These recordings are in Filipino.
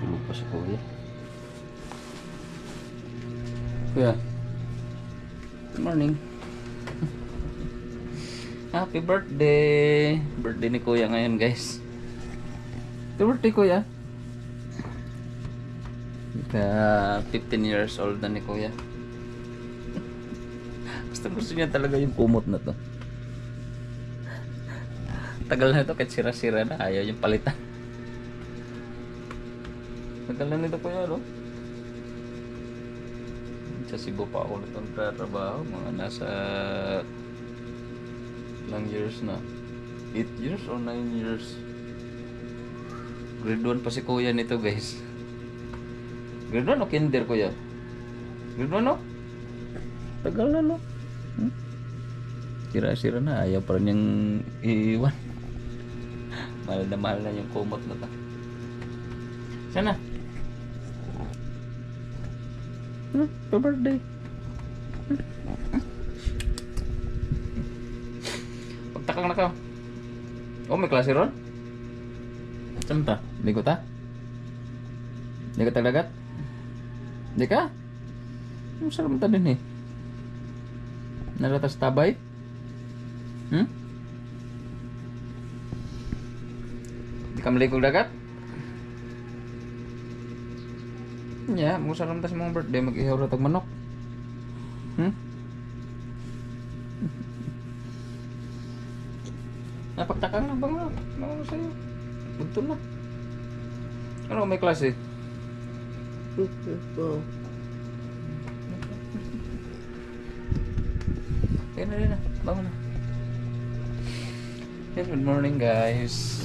Tulog pa si kuya. Kuya. Good morning. Happy birthday. Birthday ni kuya ngayon, guys. Happy birthday, kuya. Ka 15 years old na ni kuya. Gusto niya talaga yung kumot na to. Tagal na ito kahit sira-sira na. Ayaw yung palitan. Tagal na nito kuya, no? Sa Cebu pa ako nito trabaho. Mga nasa ilang years na. 8 years or 9 years. Grade 1 pa si kuya nito, guys. Grade 1 o kinder, kuya? Grade 1, no? Tagal na, no? Sira-sira na. Ayaw pa rin yung iiwan. Mahal na yung kumot na to. Sana? Happy birthday. Pagtakang na ka. Oh, may klase ron? Saan ta? Ligo ta? Hindi ka talagat? Hindi ka? Masarap ta din eh. Naratas tabay? Di ka maligog dagat? Ya, mo sa ramtas mong birthday mag-ihaw ra tag manok. Napagtakang na bang ano sa'yo? Bugto na. Ano may klase? Kaya na rin na. Bangon na. Yes, good morning guys.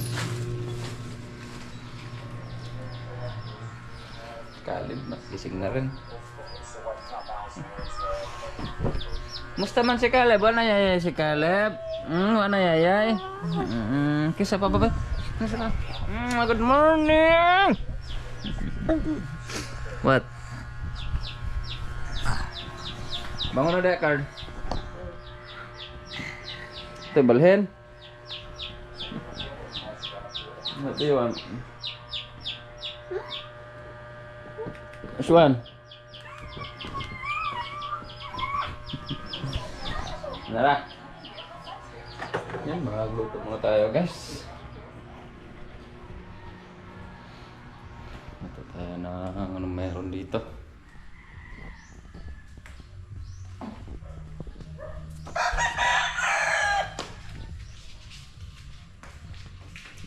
Kalib na. Gising na rin. Musta man si Caleb? Ano yayay si Caleb? Ano yayay? Kisa pa ba? Good morning! What? Bangon na Deckard. Ito balhin. What do you want? Which one? Nara. Yan, magluto muna tayo guys. Ito tayo na ano meron dito.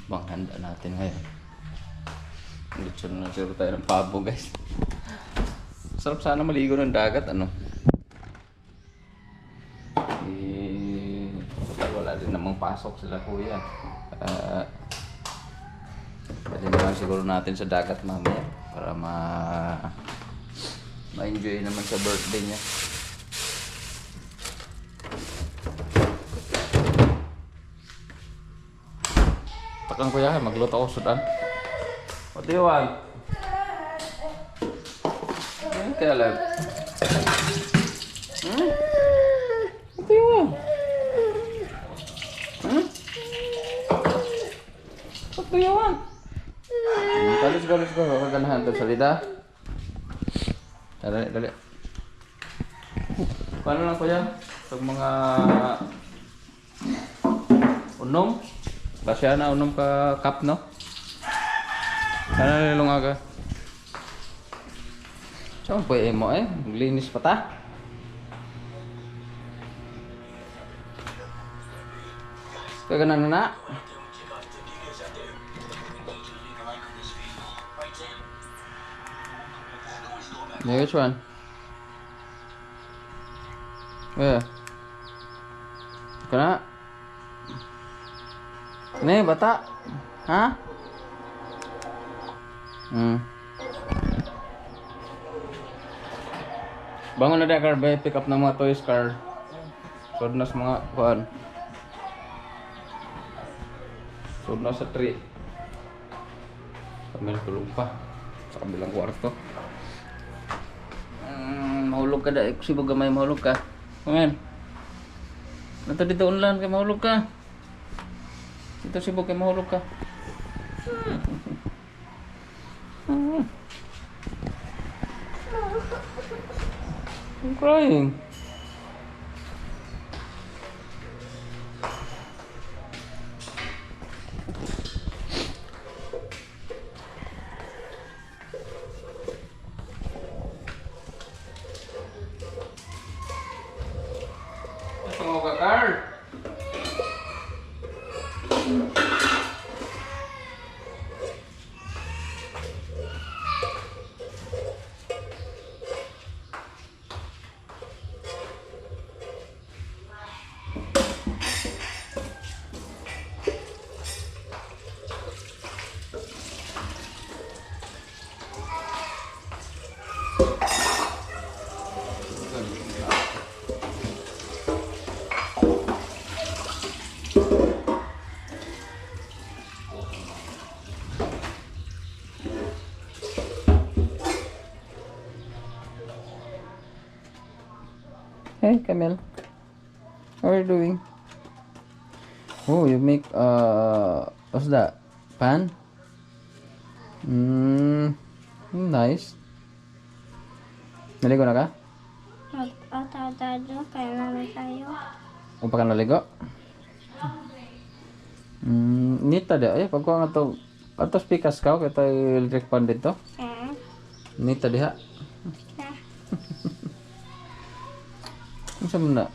Bang handa natin ngayon. Lechon na siro tayo ng pabo guys. Sarap sana maligo ng dagat ano. Wala din namang pasok sila kuya. Pwede naman siguro natin sa dagat mamaya para ma-enjoy naman sa birthday niya. Takang kuya, magluto ako sudan. What do you want? Caleb? What do you want? What do you want? Let's go. Kaganahan ito salita. Dali. Paano lang kuya? Pag mga unom? Basya na unom ka cup, no? Ano nilong aga? Saan po mo maglinis pa ta? Kaganan na. Yeah, which one? Where? Kana? Nih, bata? Hah? Bangon na Deckard, pick up ng mga toys car. Sod na sa mga kuhan. Sod na sa tree. Kami tulog pa sa kabilang kwarto. Mahulog ka da, si baga may mahulog ka. Amen. Nato dito unlan kay mahulog ka. Dito si baga mahulog ka. I'm crying. Tunggu ka, Carl. Hey, Camille. How are you doing? Oh, you make what's that? Pan? Nice. Naligo na ka? Kaya namin tayo. Kung pa ka naligo? Nita dia. Ay, pag ko nga to atos pikas ka, kaya tayo electric pan dito. Nita diha. Unsa man na?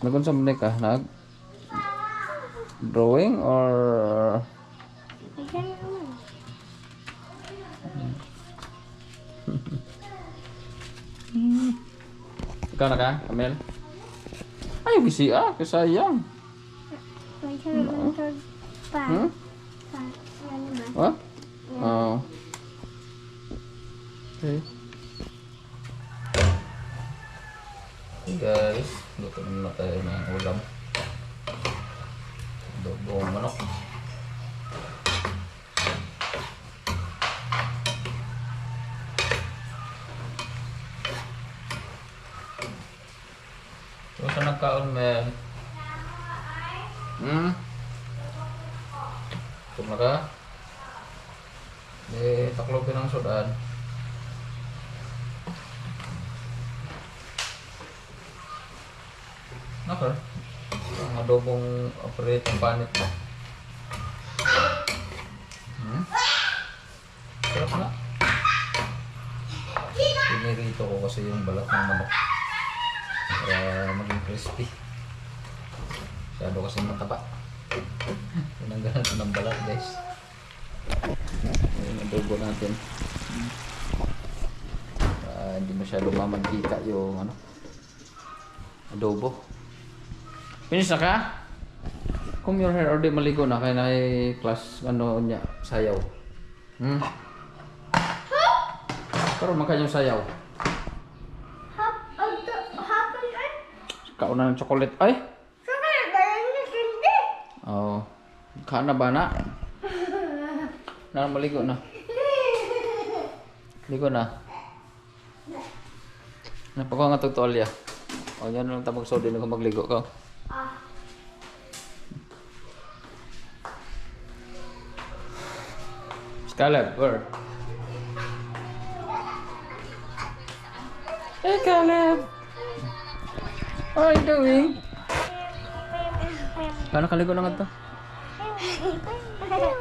Nagunsa man ka? Nag drawing or ikaw na ka, Camille? Ay, bisi kasayang. Hmm? What? Oh. Okay. Guys, luto na tayo ng ulam. Adobong manok. So, saan nagkaon, men? Tum na ka? Taklopin ang sudan. Nakar? Ang adobong operate ang panit mo. Sarap na. Pinirito ko kasi yung balat ng manok para maging crispy. Masyado kasi mataba. Tinanggalan ko ng balat, guys. Yung adobo natin. Hindi masyado mamangkika yung adobo. Finish na ka? Comb your hair or di maligo na kaya na class niya, sayaw. Pero makanya sayaw. Kauna ng chocolate. Ay! Oh. Kana ba na? Na maligo na. Ligo na. Napako nga tutorial. O yan lang tabag so din ako magligo ko. Caleb, where? Hey Caleb! What are you doing? Paano kaligo na nga to?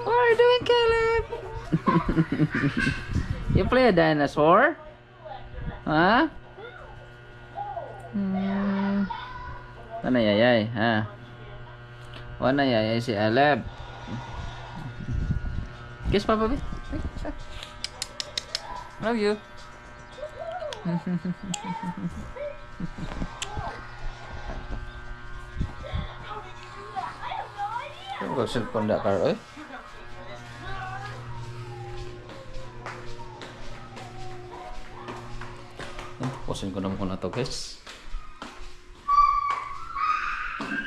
What are you doing, Caleb? You play a dinosaur? Huh? Ano yayay, ha? Ano yayay si Caleb? Kiss Papa B. Love you. Kau cellphone dak kar, Posin ko na muna to, guys.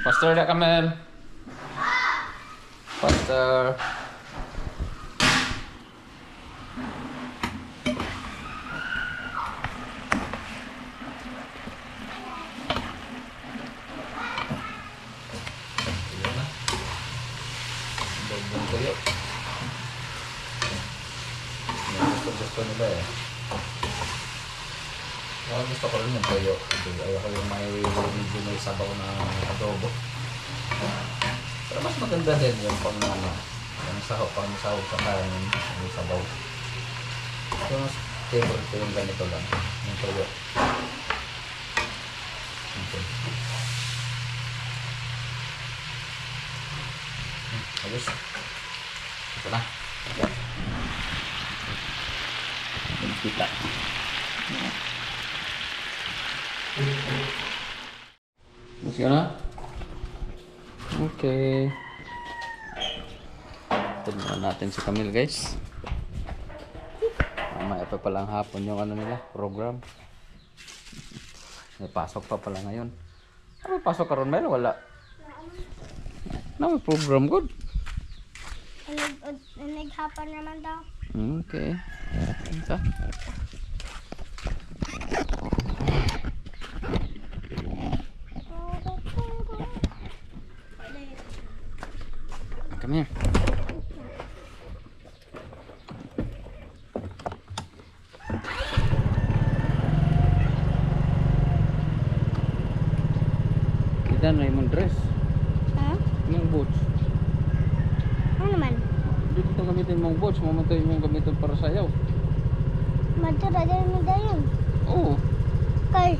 Faster dak Kamel. Faster. Tuyo. gusto nila eh. Gusto ko rin yung toyo. Ayoko yung medyo may sabaw na adobo. Pero mas maganda din yung pang yung pang sahog sa kanin, yung sabaw. Yung mas favorite ko yung ganito lang, yung toyo. Okay. Ayos. Ito na. Kita. Mas yun na? Okay. Tignan natin si Camille guys. Mamaya pa palang hapon yung ano nila, program. May pasok pa pala ngayon. May pasok ka ron, Mel? Wala. May program good. Naghapon naman daw. Okay. Ito. Come here. Kita na yung dress. Ha? Yung boots. Ano naman? Dito itong gamitin mong boots. Mamatay yung gamitin para sayaw. Matura dahil mo dayon. Oo. Kay?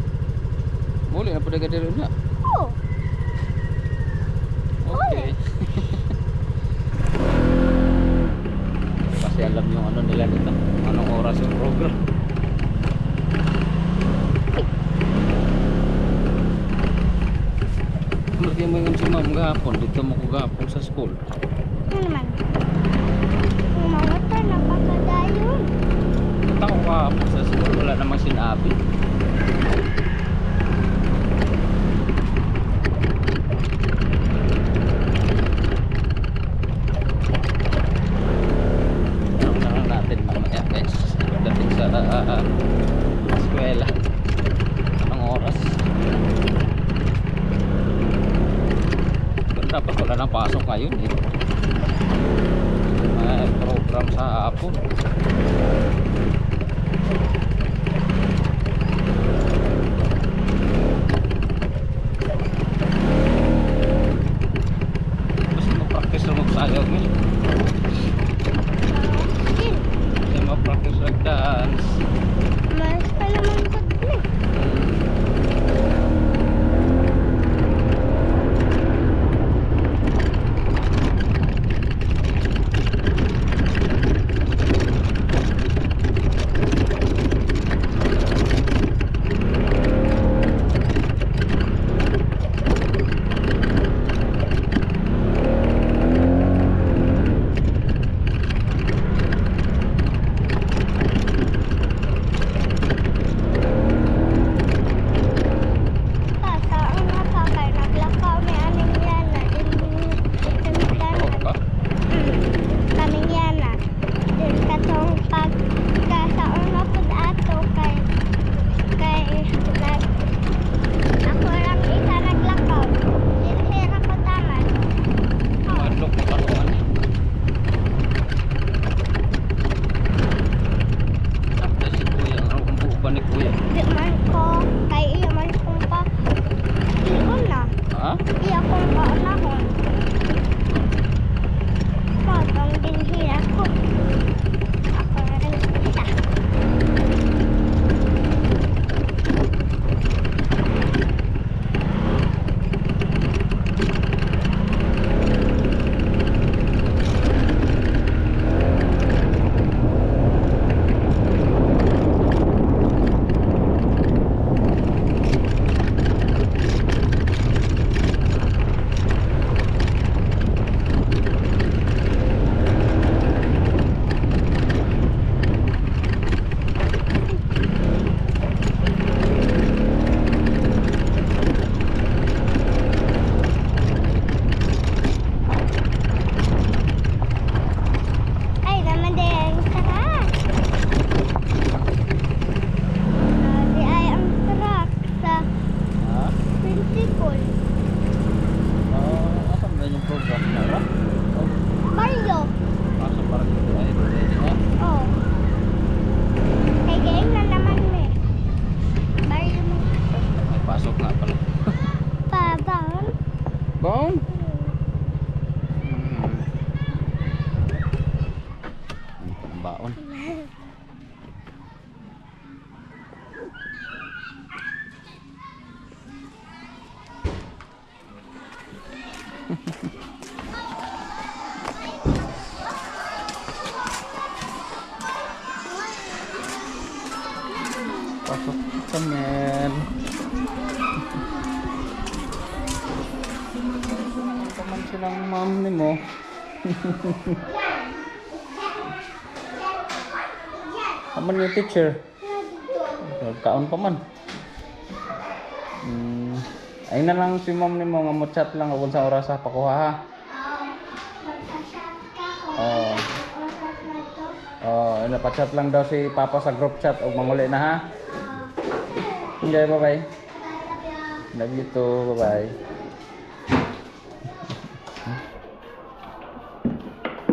Boleh na pada gadil na. Oo. Okay. Kasi alam yung ano nila dito. Anong oras yung program. Lagi mo yung si ma'am gahapon. Dito mo ko gahapon sa school. Ano naman? Umawato, napakadayon. Punta ko gahapon sa school. Wala namang sinabi. Eskwela anong oras pero dapat wala nang pasok ngayon eh. May program sa hapon. Gusto mo practice na magsayaw mo gusto mo practice mag-dance. Mas pa naman ko din eh. kwaon. Pasok ka, men. Kaman silang mom ni mo. Kaman yung teacher. Kaon pa man. Ayun na lang si mom ni mo nga mo chat lang kung sa oras sa pakuha ha. Napachat lang daw si Papa sa group chat o manguli na ha. Okay, bye-bye. Love you too, bye-bye.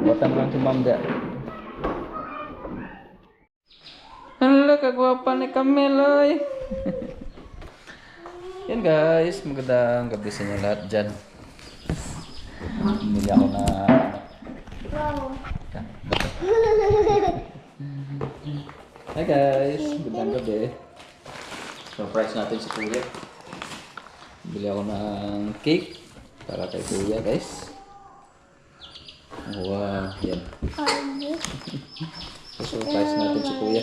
Buatan lang si mom dyan. Hala, kagwapa ni Cameloy. Yan guys, magandang gabi sa inyo lahat dyan. Bumili ako na Hi guys, magandang gabi. Surprise natin si Kuya. Bili ako ng cake para kay Kuya guys. Wow, yan. Surprise natin si Kuya.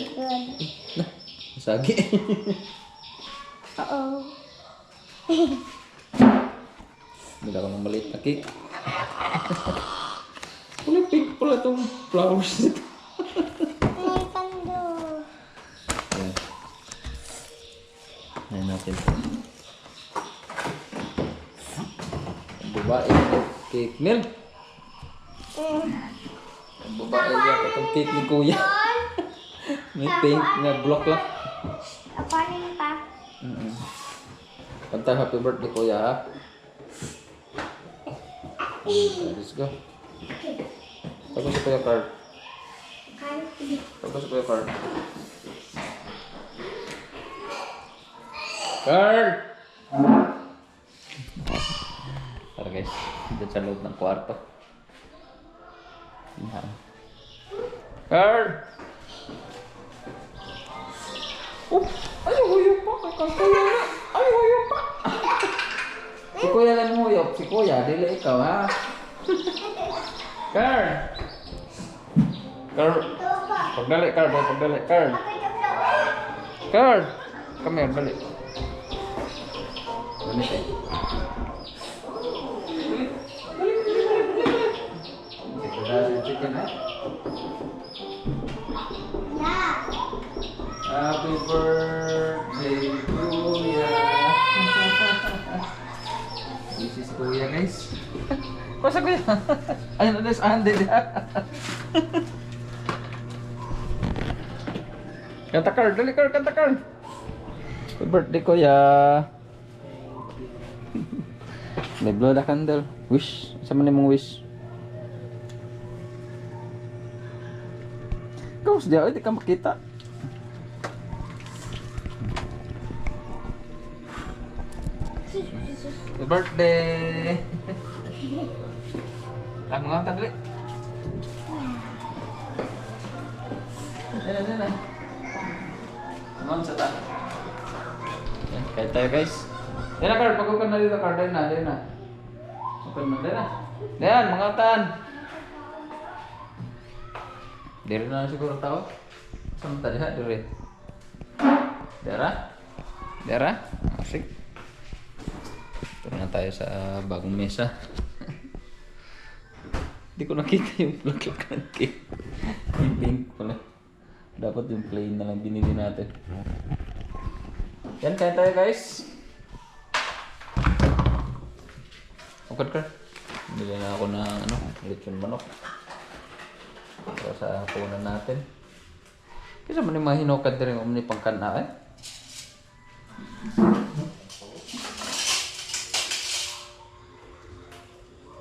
Sagi. Oo. Bili ako ng maliit na cake. Kulay pink pala itong flowers nito. May kando. Yan. Ayan natin. Ang babae cake nil. Ang babae yata itong cake ni Kuya. May pink na block lang. Papanin pa. Kanta happy birthday Kuya ha. Let's go. Tapos si Kuya Carl. Tapos si Kuya Carl. Carl! Tara guys, dito sa loob ng kwarto. Yan. Carl! Oh! Ay, huyop pa! Kay Kuya na! Ay, huyop pa! Si Kuya lang huyop. Si Kuya, dili ikaw ha. Carl! Carl! Pagdali, Carl. Pagdali, Carl. Carl! Come here, dali. Dali tayo. Chicken ha? Happy birthday, Kuya! This is Kuya, guys. Pasa Kuya? Ayun na, Andy. Kanta Carl, dali Carl, kanta Carl. Happy birthday, Kuya. May blow the candle. Wish. Sama ni mong wish. Kaus dia, di ka makita. Happy birthday. Lang mga tagli. Dala. Naman sa ta. Yan, kahit tayo guys. Yan na Carl, pag-ukan na dito Carl. Dahil na. Ukan na. Yan, mga tan. Diri na siguro tao. Saan tadi ha? Diri. Dera? Asik. Ito na tayo sa bagong mesa. Hindi ko nakita yung vlog ng cake. Yung pink pala. Dapat yung plain na lang binili natin. Yan, kaya tayo guys. Okay ka. Bili na ako ng lechon manok. Para sa hapunan natin. Kasi man yung mga hinukad din yung umni pangkana eh.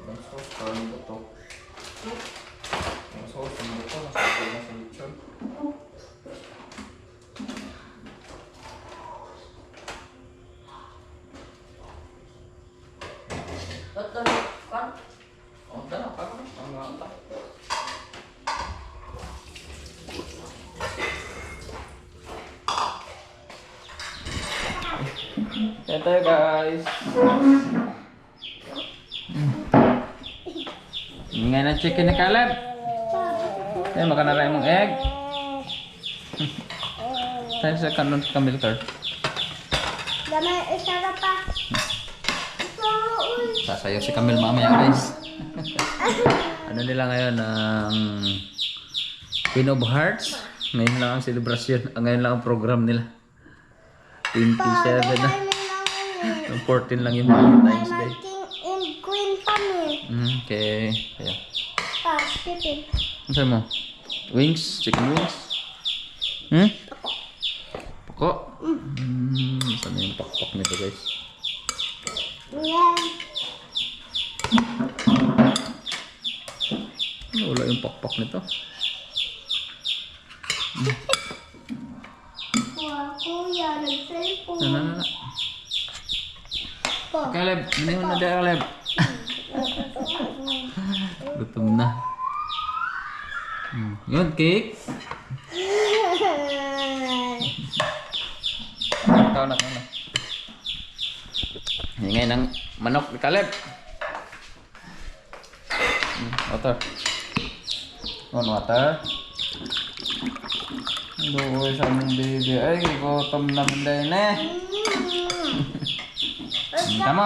Ang sauce, parang ito. Ang sauce, ang ito. Masabi na sa lechon. Kan? Oh, dala, parang ang ganda. Kaya tayo guys. Ingay na chicken ni Caleb. Tayo makan na rin mong egg. Tayo sa kanon sa milk cart. Damay, isara pa. Sasayaw si Camille mamaya guys. Ano nila ngayon ang Queen of Hearts. Ngayon lang ang celebration. Ngayon lang ang program nila. 27 na. 14 lang yung Valentine's Day. King and Queen kami. Okay. Kaya. Pa, chicken. Ano sa'yo mo? Wings? Chicken wings? Pako? Saan na yung pakpak nito guys? Yeah. Wala yung pakpak nito. Wow, kuya, nag-cellphone. Na. Pa. Caleb, binihon na dyan Caleb. Gutom na. Yun, cake. Ikaw na. Hingay ng manok ni Caleb. Water. On water. Doon sa aming baby. Ay, gutom naman din eh. Tama.